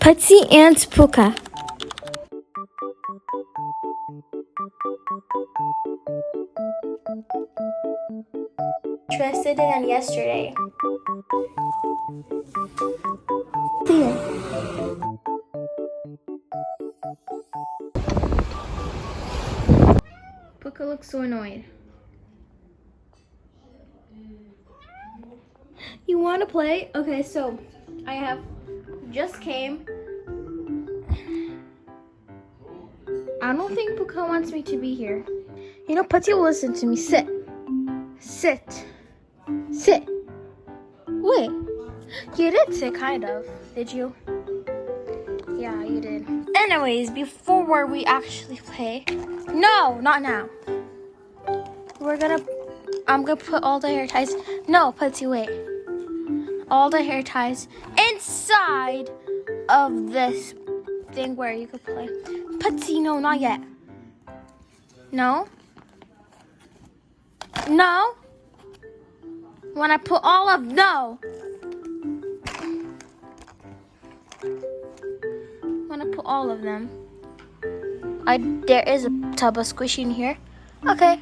Pati and Puka. Interested in yesterday. Here. Puka looks so annoyed. You want to play? Okay, so I have just came. I don't think Puka wants me to be here. You know, Pati will listen to me. Sit. Sit. Sit. Wait. You did sit, kind of. Did you? Yeah, you did. Anyways, before we actually play. No, not now. I'm gonna put all the hair ties. No, Pati, wait. All the hair ties inside of this thing where you could play. Pati, no, not yet. No? No? When I put all of, no. When I put all of them. There is a tub of squishy in here. Okay.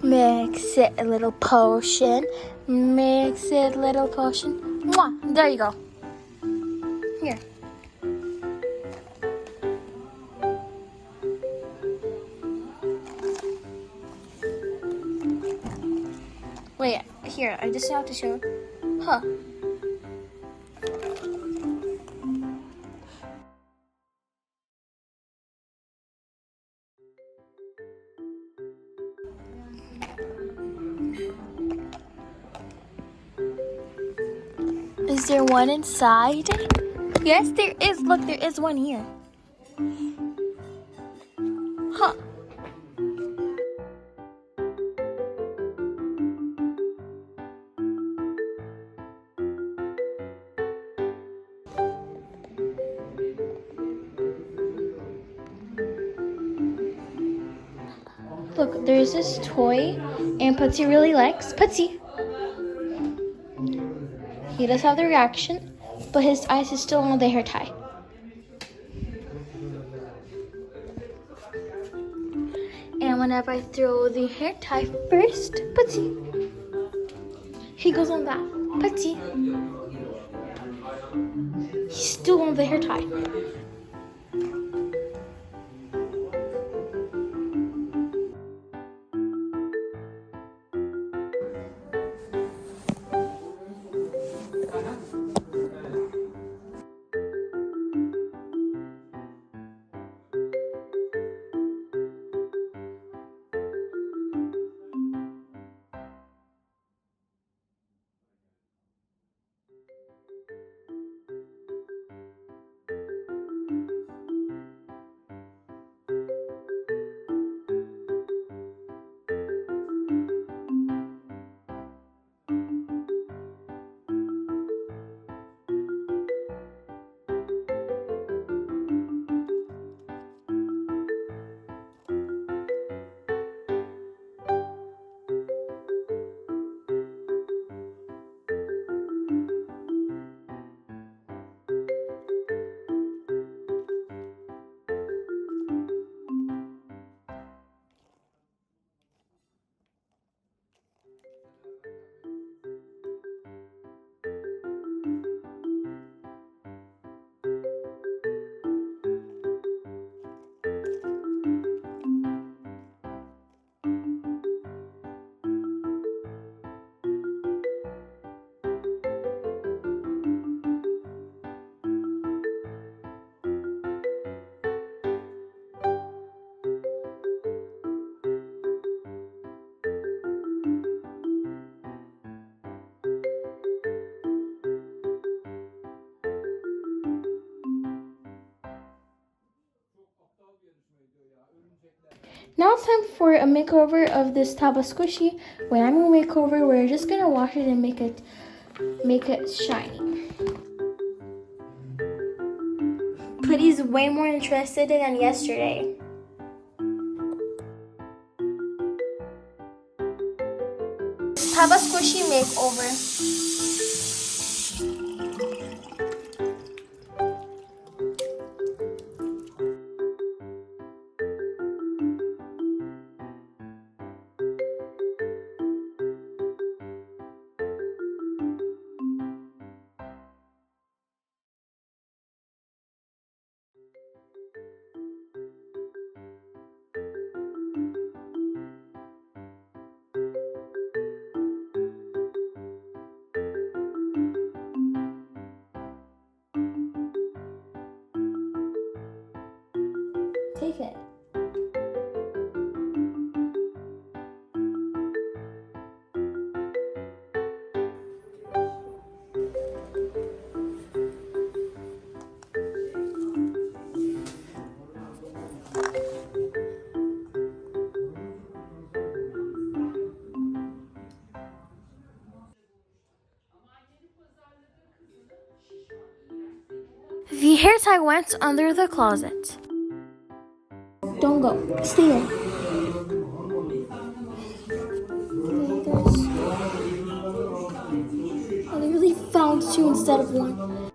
Mix it a little potion. Mix it a little potion. Mwah. There you go. Here. Wait, here, I just have to show. Huh. Is there one inside? Yes, there is. Look, there is one here. Huh. Look, there's this toy, and Pati really likes. Pati! He does have the reaction, but his eyes is still on the hair tie. And whenever I throw the hair tie first, Pati, he goes on that. Pati. He's still on the hair tie. Now it's time for a makeover of this tub of squishy. When I'm gonna makeover, we're just gonna wash it and make it shiny. Putty's way more interested than yesterday. Tub of squishy makeover. Take it. The hair tie went under the closet. Don't go. Stay there. I literally found two instead of one.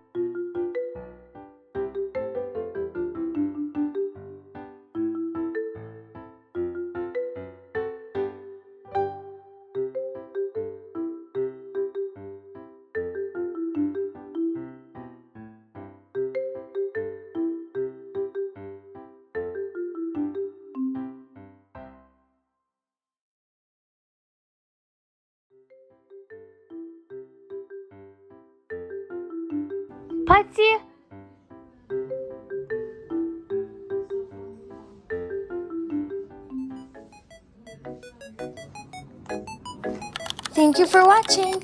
Pati. Thank you for watching.